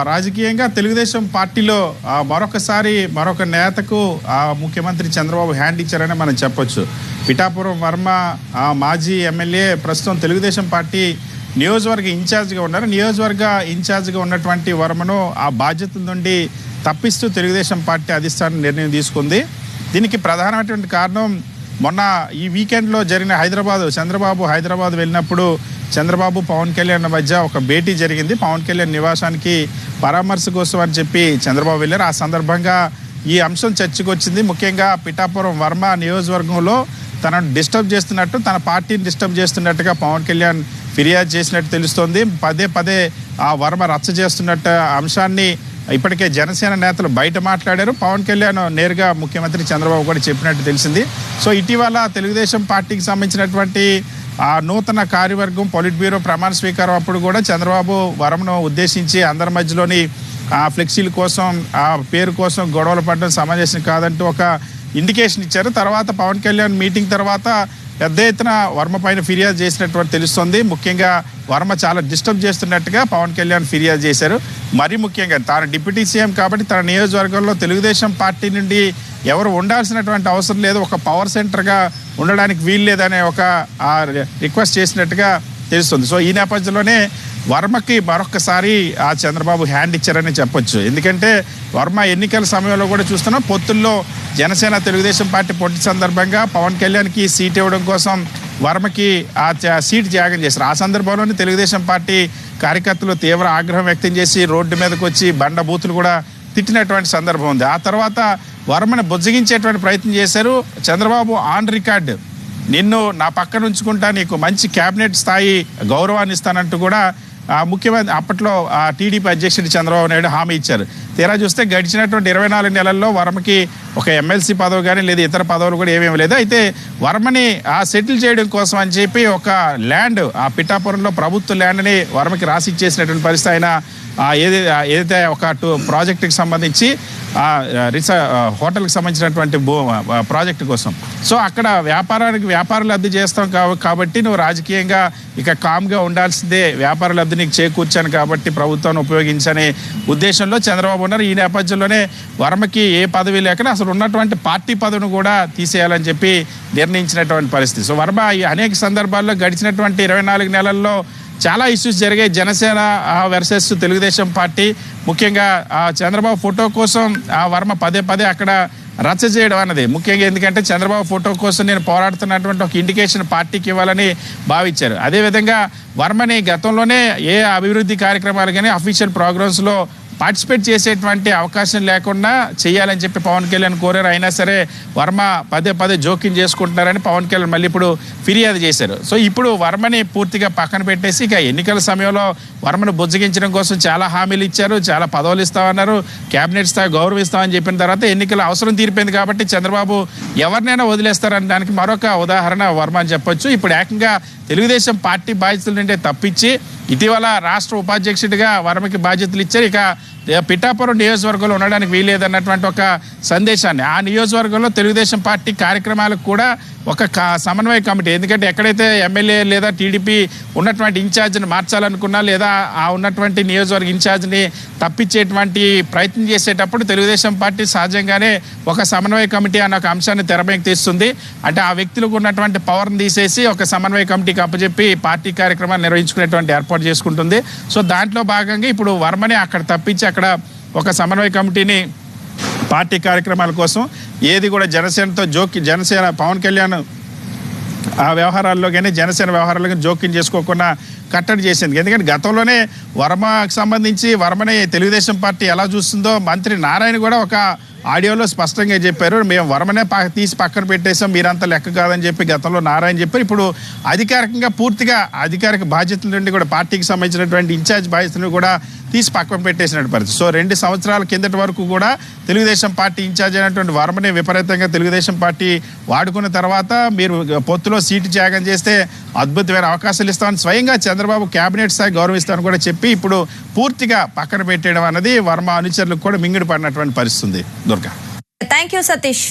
రాజకీయంగా తెలుగుదేశం పార్టీలో మరొక నేతకు ముఖ్యమంత్రి చంద్రబాబు హ్యాండ్ ఇచ్చారని మనం చెప్పొచ్చు. పిఠాపురం వర్మ మాజీ ఎమ్మెల్యే ప్రస్తుతం తెలుగుదేశం పార్టీ నియోజకవర్గ ఇన్ఛార్జిగా ఉన్నారు. నియోజకవర్గ ఇన్ఛార్జిగా ఉన్నటువంటి వర్మను ఆ బాధ్యతల నుండి తప్పిస్తూ తెలుగుదేశం పార్టీ అధిష్టానం నిర్ణయం తీసుకుంది. దీనికి ప్రధానమైనటువంటి కారణం మొన్న ఈ వీకెండ్లో జరిగిన చంద్రబాబు హైదరాబాద్ వెళ్ళినప్పుడు చంద్రబాబు పవన్ కళ్యాణ్ మధ్య ఒక భేటీ జరిగింది. పవన్ కళ్యాణ్ నివాసానికి పరామర్శ కోసం అని చెప్పి చంద్రబాబు వెళ్ళారు. ఆ సందర్భంగా ఈ అంశం చర్చకు వచ్చింది. ముఖ్యంగా పిఠాపురం వర్మ నియోజకవర్గంలో తనను డిస్టర్బ్ చేస్తున్నట్టు, తన పార్టీని డిస్టర్బ్ చేస్తున్నట్టుగా పవన్ కళ్యాణ్ ఫిర్యాదు చేసినట్టు తెలుస్తోంది. పదే ఆ వర్మ రచ్చ చేస్తున్నట్టు అంశాన్ని ఇప్పటికే జనసేన నేతలు బయట మాట్లాడారు. పవన్ కళ్యాణ్ నేరుగా ముఖ్యమంత్రి చంద్రబాబు కూడా చెప్పినట్టు తెలిసింది. సో ఇటీవల తెలుగుదేశం పార్టీకి సంబంధించినటువంటి ఆ నూతన కార్యవర్గం పొలిట్ బ్యూరో ప్రమాణ స్వీకారం అప్పుడు కూడా చంద్రబాబు వర్మను ఉద్దేశించి అందరి మధ్యలోని ఆ ఫ్లెక్సీల కోసం, ఆ పేరు కోసం గొడవలు పడడం సమంజసం కాదంటూ ఒక ఇండికేషన్ ఇచ్చారు. తర్వాత పవన్ కళ్యాణ్ మీటింగ్ తర్వాత పెద్ద ఎత్తున వర్మ పైన ఫిర్యాదు చేసినటువంటి తెలుస్తుంది. ముఖ్యంగా వర్మ చాలా డిస్టర్బ్ చేస్తున్నట్టుగా పవన్ కళ్యాణ్ ఫిర్యాదు చేశారు. మరీ ముఖ్యంగా తాను డిప్యూటీ సీఎం కాబట్టి తన నియోజకవర్గంలో తెలుగుదేశం పార్టీ నుండి ఎవరు ఉండాల్సినటువంటి అవసరం లేదు, ఒక పవర్ సెంటర్గా ఉండడానికి వీలు లేదనే ఒక రిక్వెస్ట్ చేసినట్టుగా తెలుస్తుంది. సో ఈ నేపథ్యంలోనే వర్మకి మరొకసారి ఆ చంద్రబాబు హ్యాండ్ ఇచ్చారని చెప్పొచ్చు. ఎందుకంటే వర్మ ఎన్నికల సమయంలో కూడా చూస్తున్నాం, పొత్తుల్లో జనసేన తెలుగుదేశం పార్టీ పొట్టి సందర్భంగా పవన్ కళ్యాణ్కి సీట్ ఇవ్వడం కోసం వర్మకి ఆ సీట్ త్యాగం చేశారు. ఆ సందర్భంలోనే తెలుగుదేశం పార్టీ కార్యకర్తలు తీవ్ర ఆగ్రహం వ్యక్తం చేసి రోడ్డు మీదకి వచ్చి బండ బూతులు కూడా తిట్టినటువంటి సందర్భం ఉంది. ఆ తర్వాత వర్మని బుజ్జగించేటువంటి ప్రయత్నం చేశారు. చంద్రబాబు ఆన్ రికార్డ్ నిన్ను నా పక్కన ఉంచుకుంటా, నీకు మంచి క్యాబినెట్ స్థాయి గౌరవాన్ని ఇస్తానంటూ కూడా ముఖ్యమంత్రి అప్పట్లో టీడీపీ అధ్యక్షుడు చంద్రబాబు నాయుడు హామీ ఇచ్చారు. తీరా చూస్తే గడిచినటువంటి 24 నెలల్లో వర్మకి ఒక ఎమ్మెల్సీ పదవి కానీ లేదా ఇతర పదవులు కూడా ఏమేమి లేదు. అయితే వర్మని సెటిల్ చేయడం కోసం అని చెప్పి ఒక ల్యాండ్, ఆ పిఠాపురంలో ప్రభుత్వ ల్యాండ్ని వర్మకి రాసి ఇచ్చేసినటువంటి పరిస్థితి. ఆయన ఏదైతే ఒక ప్రాజెక్టుకి సంబంధించి హోటల్కి సంబంధించినటువంటి ప్రాజెక్టు కోసం, సో అక్కడ వ్యాపార లబ్ధి చేస్తాం కాబట్టి నువ్వు రాజకీయంగా ఇక కామ్గా ఉండాల్సిందే, వ్యాపార లబ్ధి నీకు చేకూర్చాను కాబట్టి ప్రభుత్వాన్ని ఉపయోగించనే ఉద్దేశంలో చంద్రబాబు ఉన్నారు. ఈ నేపథ్యంలోనే వర్మకి ఏ పదవి లేకనే అసలు ఉన్నటువంటి పార్టీ పదవిని కూడా తీసేయాలని చెప్పి నిర్ణయించినటువంటి పరిస్థితి. సో వర్మ అనేక సందర్భాల్లో గడిచినటువంటి 24 నెలల్లో చాలా ఇష్యూస్ జరిగాయి. జనసేన వర్సెస్ తెలుగుదేశం పార్టీ, ముఖ్యంగా చంద్రబాబు ఫోటో కోసం వర్మ పదే అక్కడ రచ్చ చేయడం అన్నది ముఖ్యంగా. ఎందుకంటే చంద్రబాబు ఫోటో కోసం నేను పోరాడుతున్నటువంటి ఒక ఇండికేషన్ పార్టీకి ఇవ్వాలని భావించారు. అదేవిధంగా వర్మని గతంలోనే ఏ అభివృద్ధి కార్యక్రమాలు కానీ అఫీషియల్ ప్రోగ్రామ్స్లో పార్టిసిపేట్ చేసేటువంటి అవకాశం లేకుండా చేయాలని చెప్పి పవన్ కళ్యాణ్ కోరారు. అయినా సరే వర్మ పదే జోక్యం చేసుకుంటున్నారని పవన్ కళ్యాణ్ మళ్ళీ ఇప్పుడు ఫిర్యాదు చేశారు. సో ఇప్పుడు వర్మని పూర్తిగా పక్కన పెట్టేసి ఇక ఎన్నికల సమయంలో వర్మను బుజ్జగించడం కోసం చాలా హామీలు ఇచ్చారు, చాలా పదవులు ఇస్తామన్నారు, క్యాబినెట్ స్థాయి గౌరవిస్తామని చెప్పిన తర్వాత ఎన్నికల అవసరం తీరిపోయింది కాబట్టి చంద్రబాబు ఎవరినైనా వదిలేస్తారని దానికి మరొక ఉదాహరణ వర్మ అని చెప్పొచ్చు. ఇప్పుడు ఏకంగా తెలుగుదేశం పార్టీ బాధ్యతల నుండి తప్పించి ఇటీవల రాష్ట్ర ఉపాధ్యక్షుడిగా వర్మకి బాధ్యతలు ఇచ్చారు. ఇక పిఠాపురం నియోజకవర్గంలో ఉండడానికి వీలేదన్నటువంటి ఒక సందేశాన్ని ఆ నియోజకవర్గంలో తెలుగుదేశం పార్టీ కార్యక్రమాలకు కూడా ఒక సమన్వయ కమిటీ, ఎందుకంటే ఎక్కడైతే ఎమ్మెల్యే లేదా టీడీపీ ఉన్నటువంటి ఇన్ఛార్జిని మార్చాలనుకున్నా లేదా ఆ ఉన్నటువంటి నియోజకవర్గ ఇన్ఛార్జిని తప్పించేటువంటి ప్రయత్నం చేసేటప్పుడు తెలుగుదేశం పార్టీ సహజంగానే ఒక సమన్వయ కమిటీ అన్న ఒక అంశాన్ని తెరపైకి తీస్తుంది. అంటే ఆ వ్యక్తులకు ఉన్నటువంటి పవర్ని తీసేసి ఒక సమన్వయ కమిటీకి అప్పచెప్పి పార్టీ కార్యక్రమాన్ని నిర్వహించుకునేటువంటి ఏర్పాటు చేసుకుంటుంది. సో దాంట్లో భాగంగా ఇప్పుడు వర్మని అక్కడ తప్పించి అక్కడ ఒక సమన్వయ కమిటీని పార్టీ కార్యక్రమాల కోసం ఏది కూడా జనసేన పవన్ కళ్యాణ్ ఆ వ్యవహారాల్లో కానీ జనసేన వ్యవహారాల్లో కానీ జోక్యం చేసుకోకుండా కట్టడి చేసింది. ఎందుకంటే గతంలోనే వర్మకు సంబంధించి వర్మని తెలుగుదేశం పార్టీ ఎలా చూస్తుందో మంత్రి నారాయణ కూడా ఒక ఆడియోలో స్పష్టంగా చెప్పారు. మేము వర్మనే తీసి పక్కన పెట్టేసాం, మీరంతా లెక్క కాదని చెప్పి గతంలో నారాయణ చెప్పారు. ఇప్పుడు అధికారికంగా పూర్తిగా అధికారిక బాధ్యతల నుండి కూడా పార్టీకి సంబంధించినటువంటి ఇన్ఛార్జ్ బాధ్యతలను కూడా తీసి పక్కన పెట్టేసినట్టు పరిస్థితి. సో 2 సంవత్సరాల కిందటి వరకు కూడా తెలుగుదేశం పార్టీ ఇన్ఛార్జ్ అయినటువంటి వర్మని విపరీతంగా తెలుగుదేశం పార్టీ వాడుకున్న తర్వాత మీరు పొత్తులో సీటు త్యాగం చేస్తే అద్భుతమైన అవకాశాలు ఇస్తామని స్వయంగా చంద్రబాబు క్యాబినెట్ స్థాయి గౌరవిస్తామని కూడా చెప్పి ఇప్పుడు పూర్తిగా పక్కన పెట్టేయడం అన్నది వర్మ అనుచరులకు కూడా మింగిడి పడినటువంటి పరిస్థితి. Durga, thank you Satish.